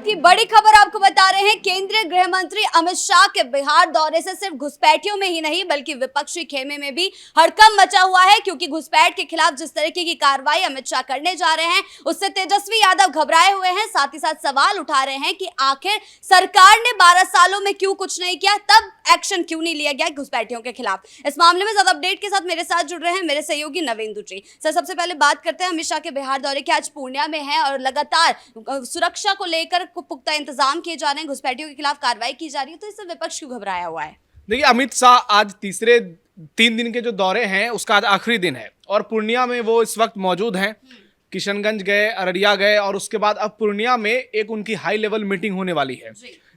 वक्त की बड़ी खबर आपको बता रहे हैं। केंद्रीय गृह मंत्री अमित शाह के बिहार दौरे से सिर्फ घुसपैठियों में ही नहीं बल्कि विपक्षी खेमे में भी हड़कंप मचा हुआ है, क्योंकि घुसपैठ के खिलाफ जिस तरीके की कार्रवाई अमित शाह करने जा रहे हैं उससे तेजस्वी यादव घबराए हुए हैं। साथ ही साथ सवाल उठा रहे हैं कि आखिर सरकार ने 12 सालों में क्यों कुछ नहीं किया, तब एक्शन क्यों नहीं लिया गया घुसपैठियों के खिलाफ। इस मामले में ज्यादा अपडेट के साथ मेरे साथ जुड़ रहे हैं मेरे सहयोगी नवेंदु जी। सर, सबसे पहले बात करते हैं अमित शाह के बिहार दौरे की। आज पूर्णिया में है और लगातार सुरक्षा को लेकर पुख्ता इंतजाम किए जा रहे हैं, घुसपैठियों के खिलाफ कार्रवाई की जा रही है, तो इससे विपक्ष क्यों घबराया हुआ है? देखिए, अमित शाह आज तीसरे 3 दिन के जो दौरे हैं उसका आज आखिरी दिन है और पूर्णिया में वो इस वक्त मौजूद हैं। किशनगंज गए, अररिया गए और उसके बाद अब पूर्णिया में एक उनकी हाई लेवल मीटिंग होने वाली है,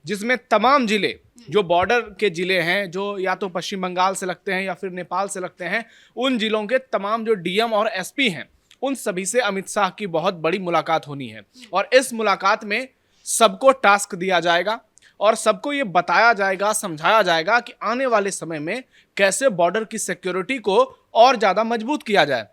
जिसमें तमाम जिले जो बॉर्डर के जिले हैं, जो या तो पश्चिम बंगाल से लगते हैं या फिर नेपाल से लगते हैं, उन जिलों के तमाम जो डीएम और एसपी हैं उन सभी से अमित शाह की बहुत बड़ी मुलाकात होनी है। और इस मुलाकात में सबको टास्क दिया जाएगा और सबको ये बताया जाएगा, समझाया जाएगा कि आने वाले समय में कैसे बॉर्डर की सिक्योरिटी को और ज़्यादा मजबूत किया जाए।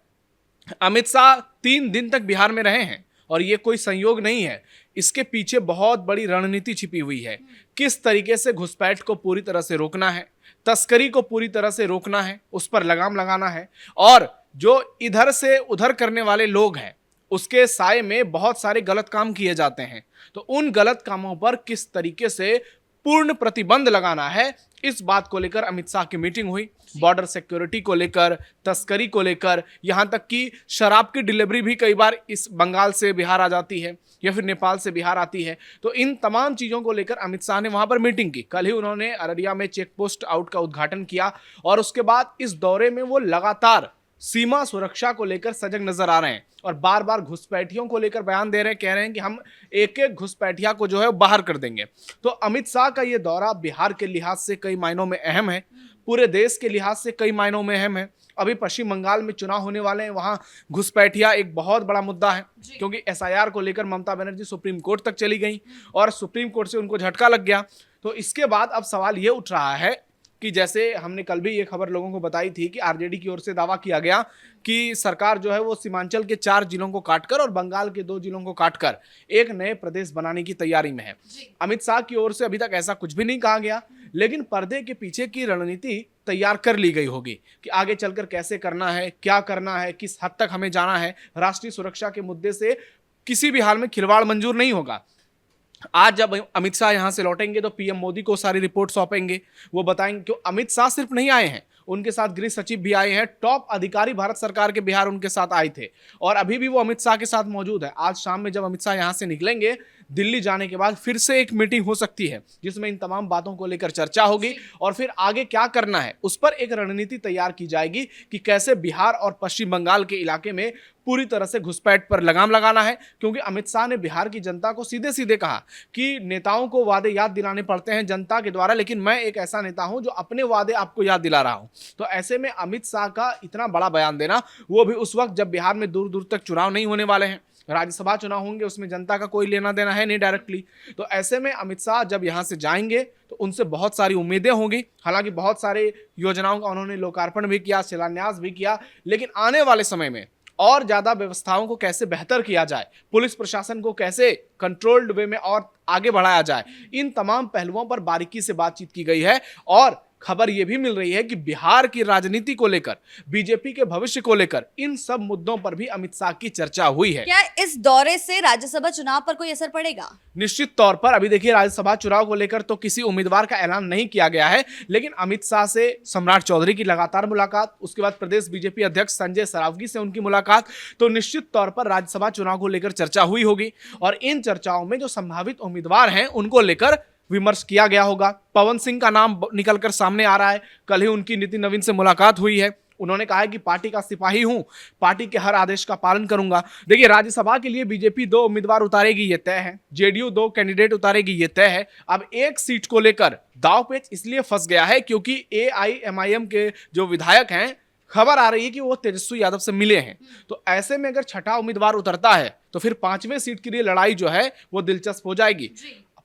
अमित शाह 3 दिन तक बिहार में रहे हैं और ये कोई संयोग नहीं है, इसके पीछे बहुत बड़ी रणनीति छिपी हुई है। किस तरीके से घुसपैठ को पूरी तरह से रोकना है, तस्करी को पूरी तरह से रोकना है, उस पर लगाम लगाना है और जो इधर से उधर करने वाले लोग हैं उसके साए में बहुत सारे गलत काम किए जाते हैं, तो उन गलत कामों पर किस तरीके से पूर्ण प्रतिबंध लगाना है, इस बात को लेकर अमित शाह की मीटिंग हुई। बॉर्डर सिक्योरिटी को लेकर, तस्करी को लेकर, यहां तक कि शराब की डिलीवरी भी कई बार इस बंगाल से बिहार आ जाती है या फिर नेपाल से बिहार आती है, तो इन तमाम चीज़ों को लेकर अमित शाह ने वहां पर मीटिंग की। कल ही उन्होंने अररिया में चेक पोस्ट आउट का उद्घाटन किया और उसके बाद इस दौरे में वो लगातार सीमा सुरक्षा को लेकर सजग नजर आ रहे हैं और बार बार घुसपैठियों को लेकर बयान दे रहे हैं, कह रहे हैं कि हम एक एक घुसपैठिया को जो है बाहर कर देंगे। तो अमित शाह का ये दौरा बिहार के लिहाज से कई मायनों में अहम है, पूरे देश के लिहाज से कई मायनों में अहम है। अभी पश्चिम बंगाल में चुनाव होने वाले हैं, वहां घुसपैठिया एक बहुत बड़ा मुद्दा है, क्योंकि एसआईआर को लेकर ममता बनर्जी सुप्रीम कोर्ट तक चली गई और सुप्रीम कोर्ट से उनको झटका लग गया। तो इसके बाद अब सवाल ये उठ रहा है कि जैसे हमने कल भी ये खबर लोगों को बताई थी कि आरजेडी की ओर से दावा किया गया कि सरकार जो है वो सीमांचल के 4 जिलों को काटकर और बंगाल के 2 जिलों को काटकर एक नए प्रदेश बनाने की तैयारी में है। अमित शाह की ओर से अभी तक ऐसा कुछ भी नहीं कहा गया, लेकिन पर्दे के पीछे की रणनीति तैयार कर ली गई होगी कि आगे चलकर कैसे करना है, क्या करना है, किस हद तक हमें जाना है। राष्ट्रीय सुरक्षा के मुद्दे से किसी भी हाल में खिलवाड़ मंजूर नहीं होगा। आज जब अमित शाह यहां से लौटेंगे तो पीएम मोदी को सारी रिपोर्ट सौंपेंगे, वो बताएंगे कि अमित शाह सिर्फ नहीं आए हैं, उनके साथ गृह सचिव भी आए हैं, टॉप अधिकारी भारत सरकार के बिहार उनके साथ आए थे और अभी भी वो अमित शाह के साथ मौजूद है। आज शाम में जब अमित शाह यहां से निकलेंगे, दिल्ली जाने के बाद फिर से एक मीटिंग हो सकती है जिसमें इन तमाम बातों को लेकर चर्चा होगी और फिर आगे क्या करना है उस पर एक रणनीति तैयार की जाएगी कि कैसे बिहार और पश्चिम बंगाल के इलाके में पूरी तरह से घुसपैठ पर लगाम लगाना है। क्योंकि अमित शाह ने बिहार की जनता को सीधे सीधे कहा कि नेताओं को वादे याद दिलाने पड़ते हैं जनता के द्वारा, लेकिन मैं एक ऐसा नेता हूं जो अपने वादे आपको याद दिला रहा हूं। तो ऐसे में अमित शाह का इतना बड़ा बयान देना, वो भी उस वक्त जब बिहार में दूर दूर तक चुनाव नहीं होने वाले हैं, राज्यसभा चुनाव होंगे, उसमें जनता का कोई लेना देना है नहीं डायरेक्टली। तो ऐसे में अमित शाह जब यहां से जाएंगे तो उनसे बहुत सारी उम्मीदें होंगी। हालांकि बहुत सारे योजनाओं का उन्होंने लोकार्पण भी किया, शिलान्यास भी किया, लेकिन आने वाले समय में और ज्यादा व्यवस्थाओं को कैसे बेहतर किया जाए, पुलिस प्रशासन को कैसे कंट्रोल्ड वे में और आगे बढ़ाया जाए, इन तमाम पहलुओं पर बारीकी से बातचीत की गई है। और खबर यह भी मिल रही है कि बिहार की राजनीति को लेकर, बीजेपी के भविष्य को लेकर, इन सब मुद्दों पर भी अमित शाह की चर्चा हुई है। क्या इस दौरे से राज्यसभा चुनाव पर कोई असर पड़ेगा? निश्चित तौर पर अभी देखिए, राज्यसभा चुनाव को लेकर तो किसी उम्मीदवार का ऐलान नहीं किया गया है, लेकिन अमित शाह से सम्राट चौधरी की लगातार मुलाकात, उसके बाद प्रदेश बीजेपी अध्यक्ष संजय सरावगी से उनकी मुलाकात, तो निश्चित तौर पर राज्यसभा चुनाव को लेकर चर्चा हुई होगी और इन चर्चाओं में जो संभावित उम्मीदवार हैं उनको लेकर विमर्श किया गया होगा। पवन सिंह का नाम निकलकर सामने आ रहा है, कल ही उनकी नितिन नवीन से मुलाकात हुई है, उन्होंने कहा है कि पार्टी का सिपाही हूं, पार्टी के हर आदेश का पालन करूंगा। देखिए, राज्यसभा के लिए बीजेपी 2 उम्मीदवार उतारेगी ये तय है, जेडीयू 2 कैंडिडेट उतारेगी ये तय है। अब एक सीट को लेकर दांवपेच इसलिए फंस गया है क्योंकि एआईएमआईएम के जो विधायक हैं, खबर आ रही है कि वो तेजस्वी यादव से मिले हैं। तो ऐसे में अगर छठा उम्मीदवार उतरता है तो फिर 5वें सीट के लिए लड़ाई जो है वो दिलचस्प हो जाएगी।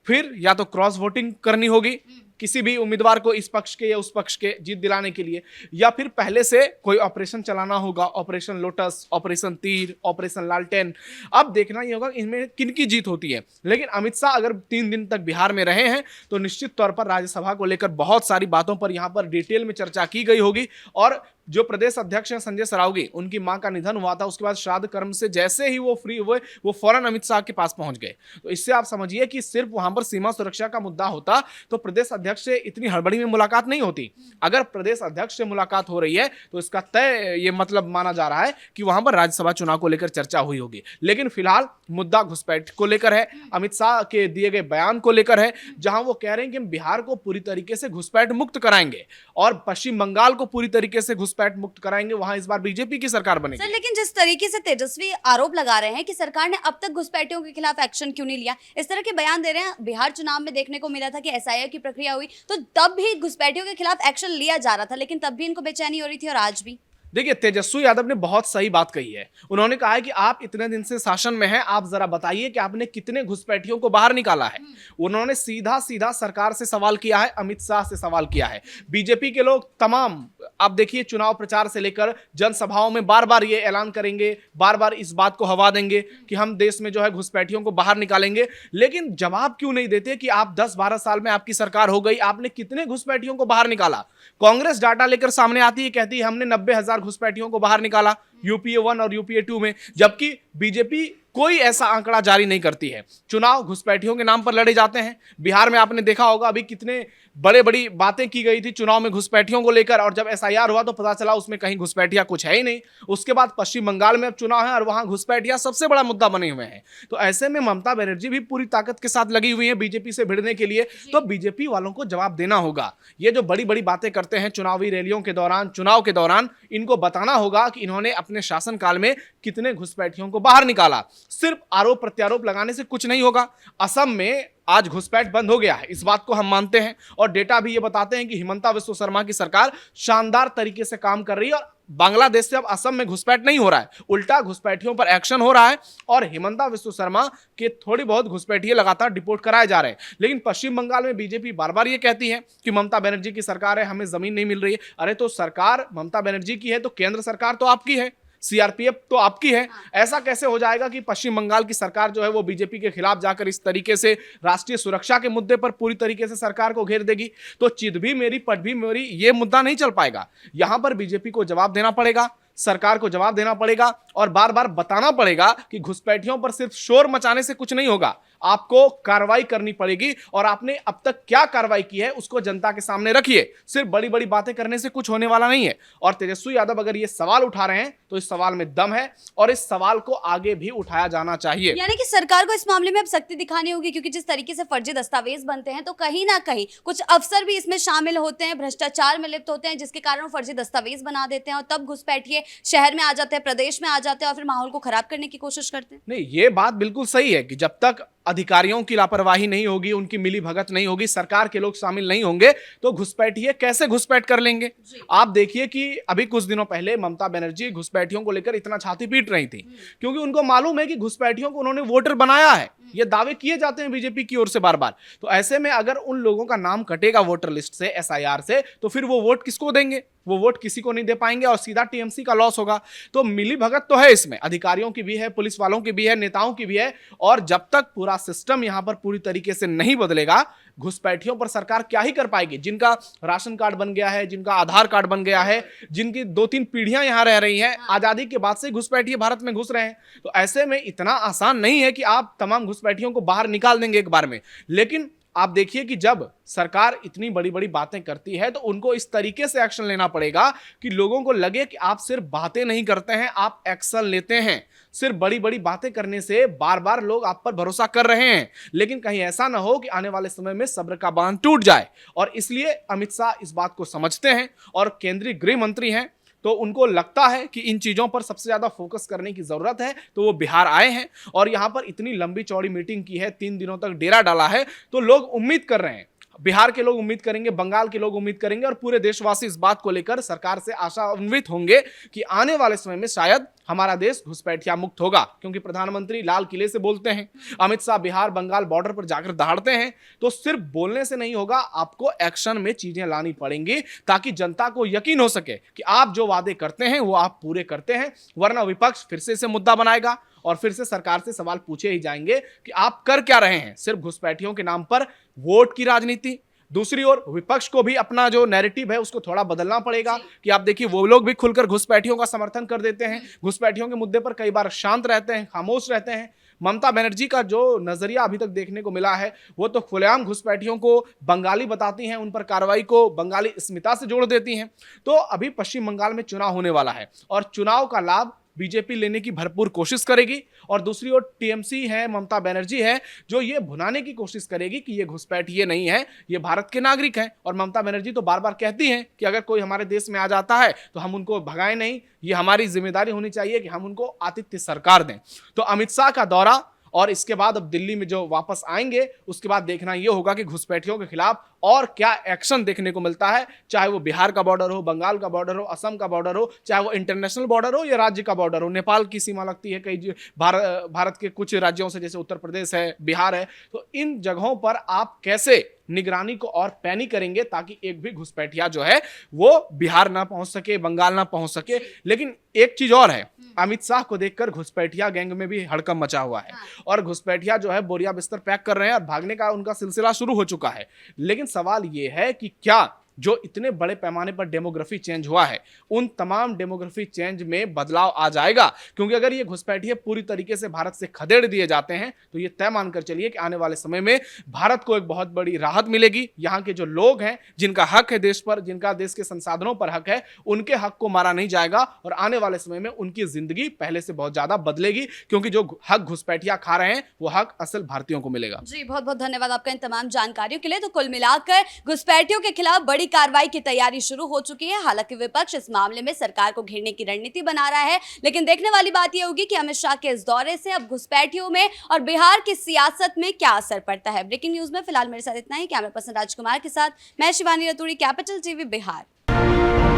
फिर या तो क्रॉस वोटिंग करनी होगी किसी भी उम्मीदवार को इस पक्ष के या उस पक्ष के जीत दिलाने के लिए, या फिर पहले से कोई ऑपरेशन चलाना होगा, ऑपरेशन लोटस, ऑपरेशन तीर, ऑपरेशन लालटेन। अब देखना ये होगा इनमें किनकी जीत होती है। लेकिन अमित शाह अगर 3 दिन तक बिहार में रहे हैं तो निश्चित तौर पर राज्यसभा को लेकर बहुत सारी बातों पर यहां पर डिटेल में चर्चा की गई होगी। और जो प्रदेश अध्यक्ष हैं संजय सरावगी, उनकी मां का निधन हुआ था, उसके बाद श्राद्ध कर्म से जैसे ही वो फ्री हुए वो फौरन अमित शाह के पास पहुंच गए। तो इससे आप समझिए कि सिर्फ वहां पर सीमा सुरक्षा का मुद्दा होता तो प्रदेश अध्यक्ष से इतनी हड़बड़ी में मुलाकात नहीं होती। अगर प्रदेश अध्यक्ष से मुलाकात हो रही है तो इसका तय ये मतलब माना जा रहा है कि वहां पर राज्यसभा चुनाव को लेकर चर्चा हुई होगी। लेकिन फिलहाल मुद्दा घुसपैठ को लेकर है, अमित शाह के दिए गए बयान को लेकर है, जहां वो कह रहे हैं कि हम बिहार को पूरी तरीके से घुसपैठ मुक्त कराएंगे और पश्चिम बंगाल को पूरी तरीके से घुसपैठ मुक्त कराएंगे। वहां इस बार बीजेपी की सरकार बनेगी। सर, लेकिन जिस तरीके से तेजस्वी आरोप लगा रहे हैं कि सरकार ने अब तक घुसपैठियों के खिलाफ एक्शन क्यों नहीं लिया, इस तरह के बयान दे रहे हैं। बिहार चुनाव में देखने को मिला था कि एसआईआर की प्रक्रिया हुई तो तब भी घुसपैठियों के खिलाफ एक्शन लिया जा रहा था, लेकिन तब भी इनको बेचैनी हो रही थी और आज भी। देखिए, तेजस्वी यादव ने बहुत सही बात कही है। उन्होंने कहा है कि आप इतने दिन से शासन में हैं, आप जरा बताइए कि आपने कितने घुसपैठियों को बाहर निकाला है। उन्होंने सीधा सीधा सरकार से सवाल किया है, अमित शाह से सवाल किया है। बीजेपी के लोग तमाम, आप देखिए, चुनाव प्रचार से लेकर जनसभाओं में बार बार ये ऐलान करेंगे, बार बार इस बात को हवा देंगे कि हम देश में जो है घुसपैठियों को बाहर निकालेंगे। लेकिन जवाब क्यों नहीं देते कि आप 10-12 साल में आपकी सरकार हो गई, आपने कितने घुसपैठियों को बाहर निकाला। कांग्रेस डाटा लेकर सामने आती है, कहती है हमने 90,000 घुसपैठियों को बाहर निकाला यूपीए 1 और यूपीए 2 में, जबकि बीजेपी कोई ऐसा आंकड़ा जारी नहीं करती है। चुनाव घुसपैठियों के नाम पर लड़े जाते हैं। बिहार में आपने देखा होगा अभी कितने बड़ी बातें की गई थी चुनाव में घुसपैठियों को लेकर, और जब एसआईआर हुआ तो पता चला उसमें कहीं घुसपैठिया कुछ है ही नहीं। उसके बाद पश्चिम बंगाल में अब चुनाव है और वहां घुसपैठिया सबसे बड़ा मुद्दा बने हुए हैं। तो ऐसे में ममता बनर्जी भी पूरी ताकत के साथ लगी हुई है बीजेपी से भिड़ने के लिए। तो बीजेपी वालों को जवाब देना होगा। ये जो बड़ी बड़ी बातें करते हैं चुनावी रैलियों के दौरान, चुनाव के दौरान, इनको बताना होगा कि इन्होंने अपने शासनकाल में कितने घुसपैठियों को बाहर निकाला। सिर्फ आरोप प्रत्यारोप लगाने से कुछ नहीं होगा। असम में आज घुसपैठ बंद हो गया है, इस बात को हम मानते हैं, और डेटा भी ये बताते हैं कि हिमंता बिस्वा शर्मा की सरकार शानदार तरीके से काम कर रही है और बांग्लादेश से अब असम में घुसपैठ नहीं हो रहा है, उल्टा घुसपैठियों पर एक्शन हो रहा है और हिमंता बिस्वा शर्मा के थोड़ी बहुत घुसपैठिए लगातार डिपोर्ट कराए जा रहे हैं। लेकिन पश्चिम बंगाल में बीजेपी बार बार ये कहती है कि ममता बनर्जी की सरकार है, हमें जमीन नहीं मिल रही है। अरे तो सरकार ममता बनर्जी की है तो केंद्र सरकार तो आपकी है, सीआरपीएफ तो आपकी है। ऐसा कैसे हो जाएगा कि पश्चिम बंगाल की सरकार जो है वो बीजेपी के खिलाफ जाकर इस तरीके से राष्ट्रीय सुरक्षा के मुद्दे पर पूरी तरीके से सरकार को घेर देगी। तो चित भी मेरी पट भी मेरी, ये मुद्दा नहीं चल पाएगा। यहां पर बीजेपी को जवाब देना पड़ेगा, सरकार को जवाब देना पड़ेगा और बार बार बताना पड़ेगा कि घुसपैठियों पर सिर्फ शोर मचाने से कुछ नहीं होगा, आपको कार्रवाई करनी पड़ेगी और आपने अब तक क्या कार्रवाई की है उसको जनता के सामने रखिए। सिर्फ बड़ी बड़ी बातें करने से कुछ होने वाला नहीं है। और तेजस्वी यादव अगर ये सवाल उठा रहे हैं तो इस सवाल में दम है और इस सवाल को आगे भी उठाया जाना चाहिए। यानी कि सरकार को इस मामले में अब सख्ती दिखानी होगी, क्योंकि जिस तरीके से फर्जी दस्तावेज बनते हैं तो कहीं ना कहीं कुछ अफसर भी इसमें शामिल होते हैं, भ्रष्टाचार में लिप्त होते हैं, जिसके कारण वो फर्जी दस्तावेज बना देते हैं और तब घुसपैठिए शहर में आ जाते हैं, प्रदेश में आ जाते हैं और फिर माहौल को खराब करने की कोशिश करते हैं। नहीं, ये बात बिल्कुल सही है कि जब तक अधिकारियों की लापरवाही नहीं होगी, उनकी मिली भगत नहीं होगी, सरकार के लोग शामिल नहीं होंगे तो घुसपैठिए कैसे घुसपैठ कर लेंगे। आप देखिए कि अभी कुछ दिनों पहले ममता बनर्जी घुसपैठियों को लेकर इतना छाती पीट रही थी क्योंकि उनको मालूम है कि घुसपैठियों को उन्होंने वोटर बनाया है। ये दावे किए जाते हैं बीजेपी की ओर से बार बार। तो ऐसे में अगर उन लोगों का नाम कटेगा वोटर लिस्ट से, एसआईआर से, तो फिर वो वोट किसको देंगे? वो वोट किसी को नहीं दे पाएंगे और सीधा टीएमसी का लॉस होगा। तो मिली भगत तो है इसमें, अधिकारियों की भी है, पुलिस वालों की भी है, नेताओं की भी है। और जब तक पूरा सिस्टम यहां पर पूरी तरीके से नहीं बदलेगा, घुसपैठियों पर सरकार क्या ही कर पाएगी। जिनका राशन कार्ड बन गया है, जिनका आधार कार्ड बन गया है, जिनकी 2-3 पीढ़ियां यहां रह रही हैं, आजादी के बाद से घुसपैठिए भारत में घुस रहे हैं। तो ऐसे में इतना आसान नहीं है कि आप तमाम घुसपैठियों को बाहर निकाल देंगे एक बार में। लेकिन आप देखिए कि जब सरकार इतनी बड़ी बड़ी बातें करती है तो उनको इस तरीके से एक्शन लेना पड़ेगा कि लोगों को लगे कि आप सिर्फ बातें नहीं करते हैं, आप एक्शन लेते हैं। सिर्फ बड़ी बड़ी बातें करने से बार बार लोग आप पर भरोसा कर रहे हैं, लेकिन कहीं ऐसा ना हो कि आने वाले समय में सब्र का बांध टूट जाए। और इसलिए अमित शाह इस बात को समझते हैं और केंद्रीय गृह मंत्री हैं, तो उनको लगता है कि इन चीजों पर सबसे ज्यादा फोकस करने की जरूरत है। तो वो बिहार आए हैं और यहां पर इतनी लंबी चौड़ी मीटिंग की है, 3 दिनों तक डेरा डाला है, तो लोग उम्मीद कर रहे हैं, बिहार के लोग उम्मीद करेंगे, बंगाल के लोग उम्मीद करेंगे और पूरे देशवासी इस बात को लेकर सरकार से आशान्वित होंगे कि आने वाले समय में शायद हमारा देश घुसपैठिया मुक्त होगा। क्योंकि प्रधानमंत्री लाल किले से बोलते हैं, अमित शाह बिहार बंगाल बॉर्डर पर जाकर दहाड़ते हैं, तो सिर्फ बोलने से नहीं होगा, आपको एक्शन में चीजें लानी पड़ेंगी ताकि जनता को यकीन हो सके कि आप जो वादे करते हैं वो आप पूरे करते हैं। वरना विपक्ष फिर से इसे मुद्दा बनाएगा और फिर से सरकार से सवाल पूछे ही जाएंगे कि आप कर क्या रहे हैं, सिर्फ घुसपैठियों के नाम पर वोट की राजनीति। दूसरी ओर विपक्ष को भी अपना जो नैरेटिव है उसको थोड़ा बदलना पड़ेगा कि आप देखिए वो लोग भी खुलकर घुसपैठियों का समर्थन कर देते हैं, घुसपैठियों के मुद्दे पर कई बार शांत रहते हैं, खामोश रहते हैं। ममता बनर्जी का जो नजरिया अभी तक देखने को मिला है वो तो खुलेआम घुसपैठियों को बंगाली बताती हैं, उन पर कार्रवाई को बंगाली अस्मिता से जोड़ देती हैं। तो अभी पश्चिम बंगाल में चुनाव होने वाला है और चुनाव का लाभ बीजेपी लेने की भरपूर कोशिश करेगी और दूसरी ओर टीएमसी है, ममता बनर्जी है, जो ये भुनाने की कोशिश करेगी कि ये घुसपैठिए नहीं है, ये भारत के नागरिक हैं। और ममता बनर्जी तो बार बार कहती हैं कि अगर कोई हमारे देश में आ जाता है तो हम उनको भगाएं नहीं, ये हमारी जिम्मेदारी होनी चाहिए कि हम उनको आतिथ्य सरकार दें। तो अमित शाह का दौरा और इसके बाद अब दिल्ली में जो वापस आएंगे उसके बाद देखना यह होगा कि घुसपैठियों के खिलाफ और क्या एक्शन देखने को मिलता है, चाहे वो बिहार का बॉर्डर हो, बंगाल का बॉर्डर हो, असम का बॉर्डर हो, चाहे वो इंटरनेशनल बॉर्डर हो या राज्य का बॉर्डर हो। नेपाल की सीमा लगती है कई भारत के कुछ राज्यों से, जैसे उत्तर प्रदेश है, बिहार है। तो इन जगहों पर आप कैसे निगरानी को और पैनी करेंगे ताकि एक भी घुसपैठिया जो है वो बिहार ना पहुंच सके, बंगाल ना पहुंच सके। लेकिन एक चीज और है, अमित शाह को देखकर घुसपैठिया गैंग में भी हड़कंप मचा हुआ है और घुसपैठिया जो है बोरिया बिस्तर पैक कर रहे हैं और भागने का उनका सिलसिला शुरू हो चुका है। लेकिन सवाल यह है कि क्या जो इतने बड़े पैमाने पर डेमोग्राफी चेंज हुआ है उन तमाम डेमोग्राफी चेंज में बदलाव आ जाएगा? क्योंकि अगर ये घुसपैठिए पूरी तरीके से भारत से खदेड़ दिए जाते हैं तो ये तय मानकर चलिए कि आने वाले समय में भारत को एक बहुत बड़ी राहत मिलेगी। यहाँ के जो लोग हैं जिनका हक है देश पर, जिनका देश के संसाधनों पर हक है, उनके हक को मारा नहीं जाएगा और आने वाले समय में उनकी जिंदगी पहले से बहुत ज्यादा बदलेगी, क्योंकि जो हक घुसपैठिया खा रहे हैं वो हक असल भारतीयों को मिलेगा। जी बहुत बहुत धन्यवाद आपका इन तमाम जानकारियों के लिए। तो कुल मिलाकर घुसपैठियों के खिलाफ बड़ी कार्रवाई की तैयारी शुरू हो चुकी है। हालांकि विपक्ष इस मामले में सरकार को घेरने की रणनीति बना रहा है, लेकिन देखने वाली बात यह होगी कि अमित शाह के इस दौरे से अब घुसपैठियों में और बिहार की सियासत में क्या असर पड़ता है। ब्रेकिंग न्यूज में फिलहाल मेरे साथ इतना ही। कैमरा पर्सन राजकुमार के साथ मैं शिवानी रतूड़ी, कैपिटल टीवी बिहार।